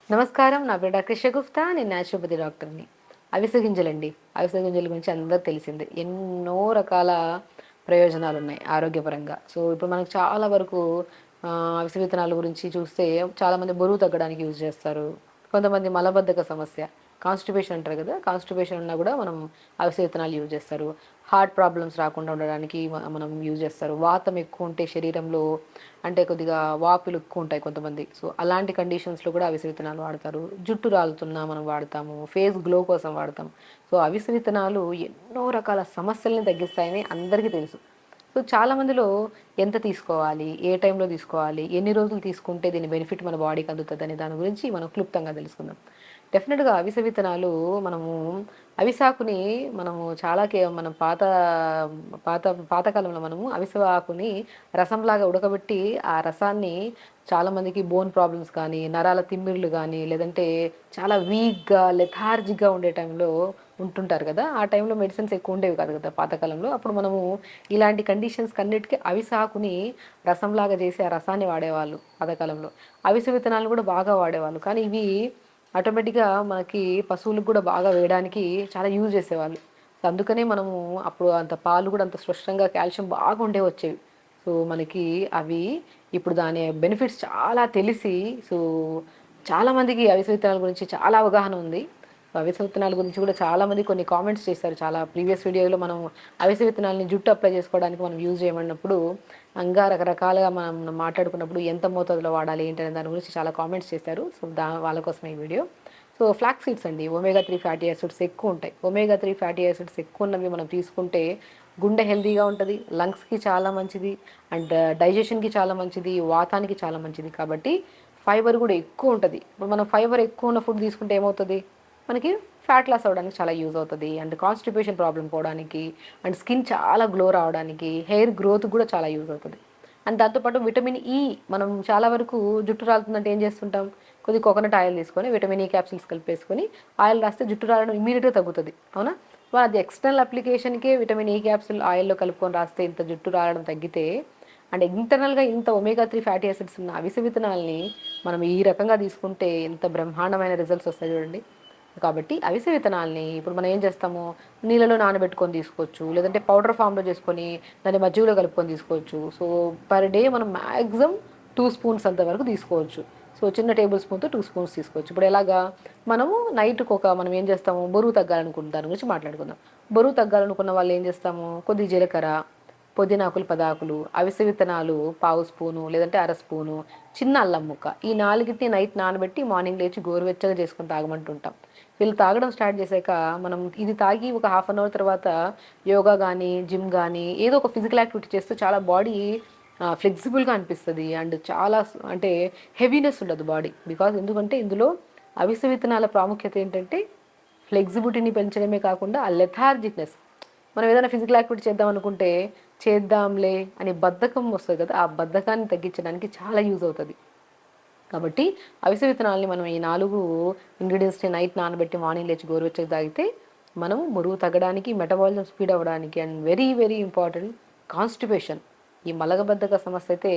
నమస్కారం, నా పేరు డాక్టర్ షగుఫ్తా. నేను న్యాచురోపతి డాక్టర్ని. అవిసె గింజలండి. అవిసె గింజల గురించి అందరికి తెలిసిందే. ఎన్నో రకాల ప్రయోజనాలు ఉన్నాయి ఆరోగ్యపరంగా. సో ఇప్పుడు మనకు చాలా వరకు అవిసె విత్తనాల గురించి చూస్తే చాలామంది బరువు తగ్గడానికి యూజ్ చేస్తారు. కొంతమంది మలబద్ధక సమస్య, కాన్స్టిపేషన్ అంటారు కదా, కాన్స్టిపేషన్ ఉన్నా కూడా మనం అవిసె విత్తనాలు యూజ్ చేస్తారు. హార్ట్ ప్రాబ్లమ్స్ రాకుండా ఉండడానికి మనం యూజ్ చేస్తారు. వాతం ఎక్కువ ఉంటే శరీరంలో, అంటే కొద్దిగా వాపులు ఎక్కువ ఉంటాయి కొంతమంది, సో అలాంటి కండిషన్స్లో కూడా అవిసె విత్తనాలు వాడతారు. జుట్టు రాలుతున్నా మనం వాడతాము, ఫేస్ గ్లో కోసం వాడతాం. సో అవిసె విత్తనాలు ఎన్నో రకాల సమస్యల్ని తగ్గిస్తాయని అందరికీ తెలుసు. సో చాలామందిలో ఎంత తీసుకోవాలి, ఏ టైంలో తీసుకోవాలి, ఎన్ని రోజులు తీసుకుంటే దీని బెనిఫిట్ మన బాడీకి అందుతుంది అనే దాని గురించి మనం క్లుప్తంగా తెలుసుకుందాం. డెఫినెట్గా అవిసె విత్తనాలు మనము అవిసాకుని మనము చాలా మనం పాత పాత పాతకాలంలో మనము అవిసె ఆకుని రసంలాగా ఉడకబెట్టి ఆ రసాన్ని చాలామందికి బోన్ ప్రాబ్లమ్స్ కానీ, నరాల తిమ్మిర్లు కానీ, లేదంటే చాలా వీక్గా లెథార్జిక్గా ఉండే టైంలో ఉంటుంటారు కదా, ఆ టైంలో మెడిసిన్స్ ఎక్కువ ఉండేవి కాదు కదా పాతకాలంలో. అప్పుడు మనము ఇలాంటి కండిషన్స్కి అన్నిటికీ అవిసె ఆకుని రసంలాగా చేసి ఆ రసాన్ని వాడేవాళ్ళు పాతకాలంలో. అవిసె విత్తనాలు కూడా బాగా వాడేవాళ్ళు. కానీ ఇవి ఆటోమేటిక్గా మనకి పశువులకు కూడా బాగా వేయడానికి చాలా యూజ్ చేసేవాళ్ళు. సో అందుకనే మనము అప్పుడు అంత పాలు కూడా అంత స్పష్టంగా కాల్షియం బాగా ఉండే వచ్చేవి. సో మనకి అవి ఇప్పుడు దాని బెనిఫిట్స్ చాలా తెలిసి, సో చాలామందికి అవిసె విత్తనాల గురించి చాలా అవగాహన ఉంది. అవిసె విత్తనాల గురించి కూడా చాలామంది కొన్ని కామెంట్స్ చేశారు. చాలా ప్రీవియస్ వీడియోలో మనం అవిసె విత్తనాలని జుట్టు అప్లై చేసుకోవడానికి మనం యూజ్ చేయమన్నప్పుడు ఇంకా రకరకాలుగా మనం మాట్లాడుకున్నప్పుడు ఎంత మోతాదులో వాడాలి ఏంటనే దాని గురించి చాలా కామెంట్స్ చేశారు. సో వాళ్ళ కోసం ఈ వీడియో. సో ఫ్లాక్ సీడ్స్ అండి, ఒమేగా 3 ఫ్యాటీ యాసిడ్స్ ఎక్కువ ఉంటాయి. ఒమేగా 3 ఫ్యాటీ యాసిడ్స్ ఎక్కువ ఉన్నవి మనం తీసుకుంటే గుండె హెల్తీగా ఉంటుంది, లంగ్స్కి చాలా మంచిది, అండ్ డైజెషన్కి చాలా మంచిది, వాతానికి చాలా మంచిది. కాబట్టి ఫైబర్ కూడా ఎక్కువ ఉంటుంది. ఇప్పుడు మనం ఫైబర్ ఎక్కువ ఉన్న ఫుడ్ తీసుకుంటే ఏమవుతుంది, మనకి ఫ్యాట్ లాస్ అవ్వడానికి చాలా యూజ్ అవుతుంది, అండ్ కాన్స్టిపేషన్ ప్రాబ్లం పోవడానికి, అండ్ స్కిన్ చాలా గ్లో రావడానికి, హెయిర్ గ్రోత్ కూడా చాలా యూజ్ అవుతుంది. అండ్ దాంతోపాటు విటమిన్ ఈ, మనం చాలా వరకు జుట్టు రాలుతుందంటే ఏం చేస్తుంటాం, కొద్ది కోకోనట్ ఆయిల్ తీసుకొని విటమిన్ ఈ క్యాప్సిల్స్ కలిపేసుకొని ఆయిల్ రాస్తే జుట్టు రాలడం ఇమీడియట్గా తగ్గుతుంది, అవునా. వాళ్ళు అది ఎక్స్టర్నల్ అప్లికేషన్కే విటమిన్ ఈ క్యాప్సిల్ ఆయిల్లో కలుపుకొని రాస్తే ఇంత జుట్టు రాలడం తగ్గితే, అండ్ ఇంటర్నల్గా ఇంత ఒమేగా 3 ఫ్యాటీ యాసిడ్స్ ఉన్న అవిసె విత్తనాలని మనం ఈ రకంగా తీసుకుంటే ఎంత బ్రహ్మాండమైన రిజల్ట్స్ వస్తాయి చూడండి. కాబట్టి అవిసె విత్తనాలని ఇప్పుడు మనం ఏం చేస్తాము, నీళ్ళలో నానబెట్టుకొని తీసుకోవచ్చు, లేదంటే పౌడర్ ఫామ్లో చేసుకొని దాన్ని మజ్జిగలో కలుపుకొని తీసుకోవచ్చు. సో పర్ డే మనం మ్యాక్సిమం 2 స్పూన్స్ అంతవరకు తీసుకోవచ్చు. సో చిన్న టేబుల్ స్పూన్తో 2 స్పూన్స్ తీసుకోవచ్చు. ఇప్పుడు ఎలాగా, మనము నైట్కి మనం ఏం చేస్తాము, బరువు తగ్గాలనుకున్న దాని గురించి మాట్లాడుకుందాం. బరువు తగ్గాలనుకున్న వాళ్ళు ఏం చేస్తాము, కొద్ది జీలకర్ర, పుదీనాకులు 10 ఆకులు, అవిసె విత్తనాలు 1/2 స్పూను లేదంటే 1/2 స్పూను, చిన్న అల్లం ముక్క, ఈ 4టిని నైట్ నానబెట్టి మార్నింగ్ లేచి గోరువెచ్చగా చేసుకొని తాగమంటుంటాం. వీళ్ళు తాగడం స్టార్ట్ చేశాక మనం ఇది తాగి ఒక హాఫ్ అన్ అవర్ తర్వాత యోగా కానీ, జిమ్ కానీ ఏదో ఒక ఫిజికల్ యాక్టివిటీ చేస్తే చాలా బాడీ ఫ్లెక్సిబుల్గా అనిపిస్తుంది, అండ్ చాలా అంటే హెవీనెస్ ఉండదు బాడీ. బికాజ్ ఎందుకంటే ఇందులో అవిసె విత్తనాల ప్రాముఖ్యత ఏంటంటే ఫ్లెక్సిబిలిటీని పెంచడమే కాకుండా ఆ లెథార్జిక్నెస్, మనం ఏదైనా ఫిజికల్ యాక్టివిటీ చేద్దాం అనుకుంటే చేద్దాంలే అని బద్ధకం వస్తుంది కదా, ఆ బద్ధకాన్ని తగ్గించడానికి చాలా యూజ్ అవుతుంది. కాబట్టి అవిసె విత్తనాలని మనం ఈ 4 ఇంగ్రీడియంట్స్ని నైట్ నానబెట్టి మార్నింగ్ లేచి గోరువెచ్చగా తాగితే మనం బరువు తగ్గడానికి, మెటబాలిజం స్పీడ్ అవ్వడానికి, and very very important constipation, ఈ మలగబద్ధక సమస్య అయితే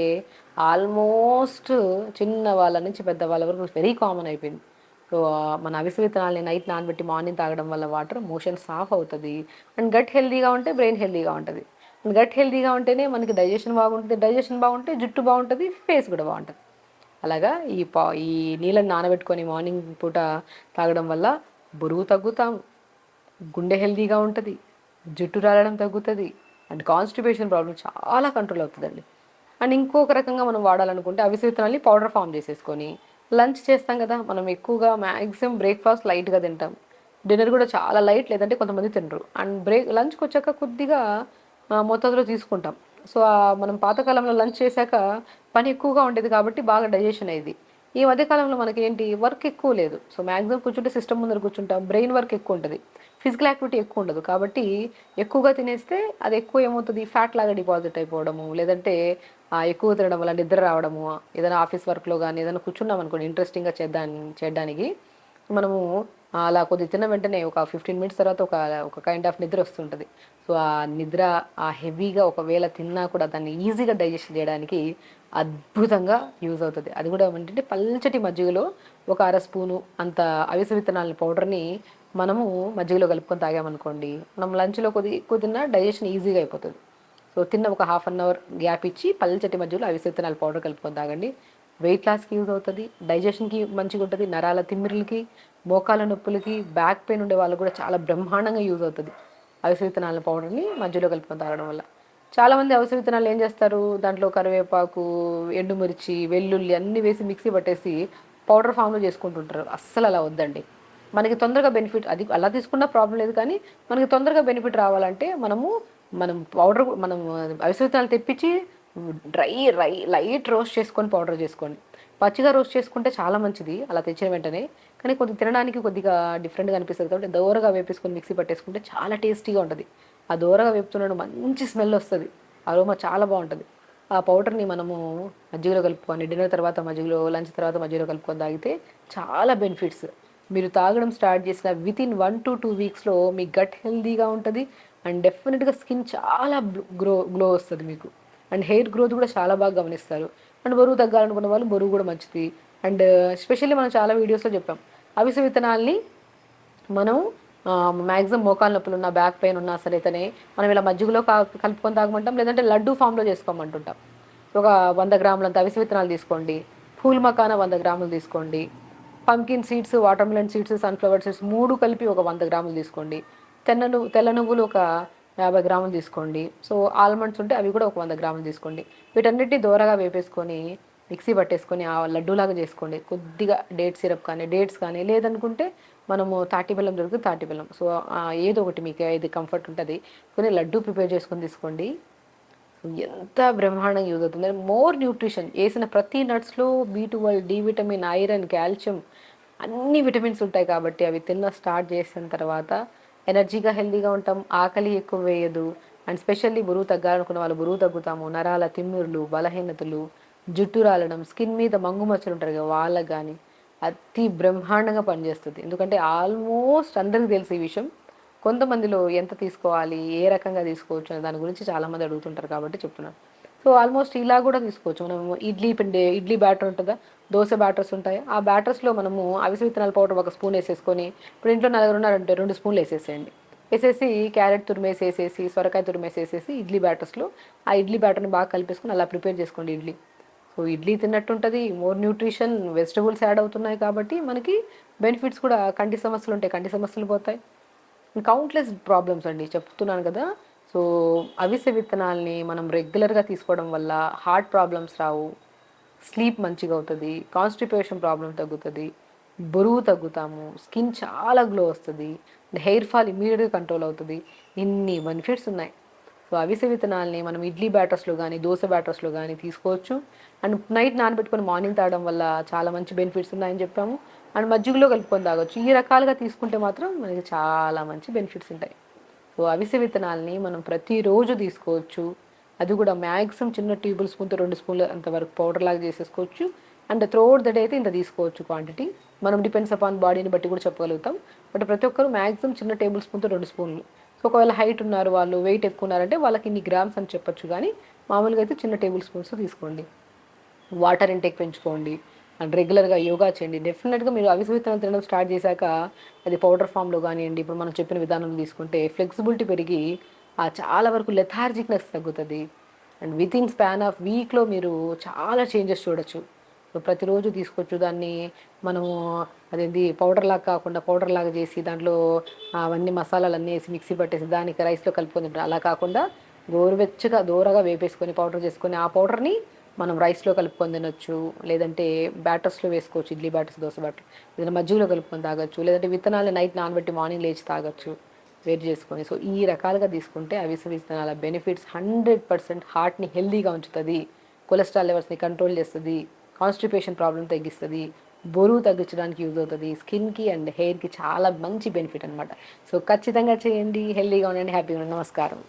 ఆల్మోస్ట్ చిన్న వాళ్ళ నుంచి పెద్ద వాళ్ళ వరకు వెరీ కామన్ అయిపోయింది. సో మన అవిసె విత్తనాలని నైట్ నానబెట్టి మార్నింగ్ తాగడం వల్ల వాటర్ మోషన్ సాఫ్ అవుతుంది, అండ్ గట్ హెల్తీగా ఉంటే బ్రెయిన్ హెల్తీగా ఉంటుంది. గట్ హెల్తీగా ఉంటేనే మనకి డైజెషన్ బాగుంటుంది, డైజెషన్ బాగుంటే జుట్టు బాగుంటుంది, ఫేస్ కూడా బాగుంటుంది. అలాగా ఈ నీళ్ళని నానబెట్టుకొని మార్నింగ్ పూట తాగడం వల్ల బరువు తగ్గుతాం, గుండె హెల్తీగా ఉంటుంది, జుట్టు రాలడం తగ్గుతుంది, అండ్ కాన్స్టిపేషన్ ప్రాబ్లం చాలా కంట్రోల్ అవుతుందండి. అండ్ ఇంకొక రకంగా మనం వాడాలనుకుంటే అవిసె విత్తనాల్ని పౌడర్ ఫామ్ చేసేసుకొని లంచ్ చేస్తాం కదా, మనం ఎక్కువగా మ్యాక్సిమం బ్రేక్ఫాస్ట్ లైట్గా తింటాం, డిన్నర్ కూడా చాలా లైట్, లేదంటే కొంతమంది తినరు, అండ్ లంచ్కి వచ్చాక కొద్దిగా మోతాదులో తీసుకుంటాం. సో మనం పాతకాలంలో లంచ్ చేశాక పని ఎక్కువగా ఉండేది కాబట్టి బాగా డైజెషన్ అయ్యేది. ఈ మధ్యకాలంలో మనకి ఏంటి, వర్క్ ఎక్కువ లేదు. సో మ్యాక్సిమం కూర్చుంటే సిస్టమ్ ముందర కూర్చుంటాం, బ్రెయిన్ వర్క్ ఎక్కువ ఉంటుంది, ఫిజికల్ యాక్టివిటీ ఎక్కువ ఉండదు. కాబట్టి ఎక్కువగా తినేస్తే అది ఎక్కువ ఏమవుతుంది, ఫ్యాట్ లాగా డిపాజిట్ అయిపోవడము, లేదంటే ఎక్కువ తినడం వల్ల నిద్ర రావడము, ఏదైనా ఆఫీస్ వర్క్లో కానీ ఏదైనా కూర్చున్నాం అనుకోండి ఇంట్రెస్టింగ్గా చేయడానికి మనము అలా కొద్దిగా తిన్న వెంటనే ఒక 15 మినిట్స్ తర్వాత ఒక ఒక కైండ్ ఆఫ్ నిద్ర వస్తుంటది. సో, ఆ నిద్ర ఆ హెవీగా ఒకవేళ తిన్నా కూడా దాన్ని ఈజీగా డైజెస్ట్ చేయడానికి అద్భుతంగా యూజ్ అవుతది. అది కూడా ఏంటంటే పల్చటి మజ్జిగలో ఒక అర స్పూను అంత అవిసె విత్తనాల పౌడర్‌ని మనము మజ్జిగలో కలుపుకొని తాగామనుకోండి, మనం లంచ్‌లో ఎక్కువ తిన్నా డైజెషన్ ఈజీగా అయిపోతది. సో, తిన్న ఒక హాఫ్ అన్ అవర్ గ్యాప్ ఇచ్చి పల్చటి మజ్జిగలో అవిసె విత్తనాల పౌడర్ కలుపుకొని తాగండి. వెయిట్ లాస్‌కి యూజ్ అవుతది. డైజెషన్‌కి మంచిగుంటది. నరాల తిమ్మిరులకి, మోకాళ్ళ నొప్పులకి, బ్యాక్ పెయిన్ ఉండే వాళ్ళకి కూడా చాలా బ్రహ్మాండంగా యూజ్ అవుతది. అవిసె విత్తనాల పౌడర్‌ని మజ్జిగలో కలుపుకొని తాగడం వల్ల. చాలామంది అవిసె విత్తనాలు ఏం చేస్తారు, దాంట్లో కరివేపాకు, ఎండుమిర్చి, వెల్లుల్లి అన్నీ వేసి మిక్సీ పట్టేసి పౌడర్ ఫామ్‌లో చేసుకుంటుంటారు. అస్సలు అలా వద్దండి. మనకి తొందరగా బెనిఫిట్ అది అలా తీసుకున్నా ప్రాబ్లమ్ లేదు కానీ, మనకి తొందరగా బెనిఫిట్ రావాలంటే మనం అవిసె విత్తనాలు తెప్పించి డ్రై లైట్ రోస్ట్ చేసుకొని పౌడర్ చేసుకోండి. పచ్చిగా రోస్ట్ చేసుకుంటే చాలా మంచిది అలా తెచ్చిన వెంటనే. కానీ కొద్దిగా తినడానికి కొద్దిగా డిఫరెంట్‌గా అనిపిస్తది కాబట్టి దోరగా వేపేసుకొని మిక్సీ పట్టేసుకుంటే చాలా టేస్టీగా ఉంటది. ఆ దోరగా వేపుతున్నప్పుడు మంచి స్మెల్ వస్తది. అరోమా చాలా బావుంటది. ఆ పౌడర్‌ని మనము మజ్జిగలో కలుపుకొని డిన్నర్ తర్వాత మజ్జిగలో, లంచ్ తర్వాత మజ్జిగలో కలుపుకొని తాగితే చాలా బెనిఫిట్స్. మీరు తాగడం స్టార్ట్ చేసిన వితిన్ 1-2 వీక్స్‌లో మీ గట్ హెల్తీగా ఉంటది. అండ్ డెఫినిట్‌గా స్కిన్ చాలా గ్లో వస్తది మీకు. అండ్ హెయిర్ గ్రోత్ కూడా చాలా బాగా గమనిస్తారు. అండ్ బరువు తగ్గాలనుకున్న వాళ్ళు బరువు కూడా మంచిది. అండ్ ఎస్పెషల్లీ మనం చాలా వీడియోస్‌లో చెప్పాం. అవిసె విత్తనాల్ని మనం మాక్సిమం మోకాళ్ళ నొప్పులున్నా, బ్యాక్ పెయిన్ ఉన్నా సరేతనే మనం ఇలా మజ్జిగలో కలుపుకొని తాగమంటాం. లేదంటే లడ్డూ ఫామ్‌లో చేసుకోమంటుంటాం. ఒక 100 గ్రాములంత అవిసె విత్తనాలు తీసుకోండి. ఫూల్ మకానా 100 గ్రాములు తీసుకోండి. Pumpkin seeds, water melon seeds, sunflower seeds 3 కలిపి ఒక 100 గ్రాములు తీసుకోండి. తెల్ల నువ్వులు ఒక 50 గ్రాములు తీసుకోండి. సో, ఆల్మండ్స్ ఉంటే అవి కూడా ఒక 100 గ్రాములు తీసుకోండి. వీటన్నిటిని దోరగా వేపేసుకొని, మిక్సీ పట్టేసుకొని ఆ లడ్డూలాగా చేసుకోండి. కొద్దిగా డేట్స్ కానీ లేదనుకుంటే మనము తాటి బెల్లం దొరికితే తాటి బెల్లం. సో, ఏదో ఒకటి మీకు ఏది కంఫర్ట్ ఉంటది. కొన్ని లడ్డూ ప్రిపేర్ చేసుకొని తీసుకోండి. ఎంత బ్రహ్మాండంగా యూజ్ అవుతుంది. మోర్ న్యూట్రిషన్ ఏసిన ప్రతి నట్స్‌లో బి12, డి విటమిన్, ఐరన్, కాల్షియం అన్ని విటమిన్స్ ఉంటాయి కాబట్టి అవి స్టార్ట్ చేసిన తర్వాత ఎనర్జీగా, హెల్తీగా ఉంటాం. ఆకలి ఎక్కువ వేయదు. అండ్ స్పెషల్లీ బరువు తగ్గాలనుకున్న వాళ్ళు బరువు తగ్గుతాము. నరాల తిమ్మిరులు, బలహీనతలు, జుట్టు రాలడం, స్కిన్ మీద మంగు మచ్చలు ఉంటారు కదా వాళ్ళకి గానీ అతి బ్రహ్మాండంగా పనిచేస్తది. ఎందుకంటే ఆల్మోస్ట్ అందరికి తెలుసు ఈ విషయం. కొంతమందిలో ఎంత తీసుకోవాలి, ఏ రకంగా తీసుకోవచ్చు అనే దాని గురించి చాలామంది అడుగుతుంటారు కాబట్టి చెప్తున్నాను. సో, ఆల్మోస్ట్ ఇలా కూడా తీసుకోవచ్చు. మనము ఇడ్లీ బ్యాటర్ ఉంటదా? దోస బ్యాటర్స్ ఉంటాయి. ఆ బ్యాటర్స్‌లో మనము అవిసె విత్తనాల పౌడర్ ఒక స్పూన్ ఏసేసుకొని, ఇప్పుడు ఇంట్లో నలుగురున్నారంటే 2 స్పూన్లు ఏసేసేయండి. ఏసేసి క్యారెట్ తురిమేసేసేసి, సొరకాయ తురిమేసేసేసి ఇడ్లీ బ్యాటర్స్‌లో ఆ ఇడ్లీ బ్యాటర్‌ని బాగా కలిపేసుకొని అలా ప్రిపేర్ చేసుకోండి ఇడ్లీ. సో, ఇడ్లీ తిన్నట్టుంటది. మోర్ న్యూట్రిషన్, వెజిటబుల్స్ యాడ్ అవుతున్నాయి కాబట్టి మనకి బెనిఫిట్స్ కూడా కంటి సమస్యలుంటాయి. కంటి సమస్యలు పోతాయి. కౌంట్‌లెస్ ప్రాబ్లమ్స్ అండి చెప్తున్నాను కదా! సో, అవిసె విత్తనాల్ని మనం రెగ్యులర్‌గా తీసుకోవడం వల్ల హార్ట్ ప్రాబ్లమ్స్ రావు. స్లీప్ మంచిగవుతది. కాన్‌స్టిపేషన్ ప్రాబ్లమ్ తగ్గుతది. బరువు తగ్గుతాము. స్కిన్ చాలా గ్లో వస్తది. హెయిర్ ఫాల్ ఇమ్మీడియేట్‌గా కంట్రోల్ అవుతది. ఇన్ని బెనిఫిట్స్ ఉన్నాయి. సో, అవిసె విత్తనాల్ని మనం ఇడ్లీ బ్యాటర్స్‌లో గానీ, దోస బ్యాటర్స్‌లో గానీ తీసుకోవచ్చు. అండ్ నైట్ నానబెట్టుకొని మార్నింగ్ తాగడం వల్ల చాలా మంచి బెనిఫిట్స్ ఉన్నాయని చెప్పాము. అండ్ మజ్జిగలో కలుపుకొని తాగొచ్చు. ఈ రకాలుగా తీసుకుంటే మాత్రం మనకి చాలా మంచి బెనిఫిట్స్ ఉంటాయి. సో, అవిసె విత్తనాల్ని మనం ప్రతిరోజు తీసుకోవచ్చు. అది కూడా మ్యాక్సిమం చిన్న టేబుల్ స్పూన్‌తో 2 స్పూన్‌ల అంతవరకు పౌడర్‌లాగా చేసేసుకోవచ్చు. అండ్ త్రూఅవుట్ ద డే అయితే ఇంత తీసుకోవచ్చు క్వాంటిటీ. మనం డిపెండ్స్ అపాన్ బాడీని బట్టి కూడా చెప్పగలుగుతాం. బట్ ప్రతి ఒక్కరు మ్యాక్సిమం చిన్న టేబుల్ స్పూన్‌తో 2 స్పూన్లు. సో, ఒకవేళ హైట్ ఉన్నారు వాళ్ళు వెయిట్ ఎక్కువ ఉన్నారంటే వాళ్ళకి ఇన్ని గ్రామ్స్ అని చెప్పొచ్చు గానీ, మామూలుగా అయితే చిన్న టేబుల్ స్పూన్స్‌తో తీసుకోండి. వాటర్ ఇంటేక్ పెంచుకోండి. అండ్ రెగ్యులర్‌గా యోగా చేయండి. డెఫినిట్‌గా మీరు అవిసె విత్తనాలు తినడం స్టార్ట్ చేశాక అది పౌడర్ ఫామ్‌లో గానియండి, ఇప్పుడు మనం చెప్పిన విధానంలో తీసుకుంటే ఫ్లెక్సిబిలిటీ పెరిగి చాలా వరకు లెథార్జిక్‌నెస్ తగ్గుతది. అండ్ వితిన్ స్పాన్ ఆఫ్ వీక్‌లో మీరు చాలా చేంజెస్ చూడొచ్చు. సో, ప్రతిరోజు తీసుకోవచ్చు. దాన్ని మనము పౌడర్‌లాగా కాకుండా పౌడర్‌లాగా చేసి దాంట్లో అవన్నీ మసాలాలన్నీ ఏసి మిక్సీ పట్టేసి దానికి రైస్‌లో కలుపుకొని తింటారు. అలా కాకుండా గోరువెచ్చగా దోరగా వేపేసుకొని పౌడర్ చేసుకొని ఆ పౌడర్‌ని మనం రైస్‌లో కలుపుకొని తినొచ్చు. లేదంటే బ్యాటర్స్‌లో వేసుకోవచ్చు. Idli batters, dosa batter. ఏదైనా మజ్జిగలో కలుపుకొని తాగొచ్చు. లేదంటే విత్తనాలు నైట్ నానబెట్టి మార్నింగ్ లేచి తాగొచ్చు. వేడి చేసుకొని. సో, ఈ రకాలుగా తీసుకుంటే అవిసె విత్తనాల బెనిఫిట్స్ 100% హార్ట్‌ని హెల్తీగా ఉంచుతది. కొలెస్ట్రాల్ లెవెల్స్‌ని కంట్రోల్ చేస్తది. కాన్‌స్టిపేషన్ ప్రాబ్లమ్ తగ్గిస్తది. బరువు తగ్గించడానికి యూజ్ అవుతది. స్కిన్‌కి అండ్ హెయిర్‌కి చాలా మంచి బెనిఫిట్ అనమాట. సో, ఖచ్చితంగా చేయండి. హెల్తీగా ఉండండి. హ్యాపీగా ఉండండి. నమస్కారం.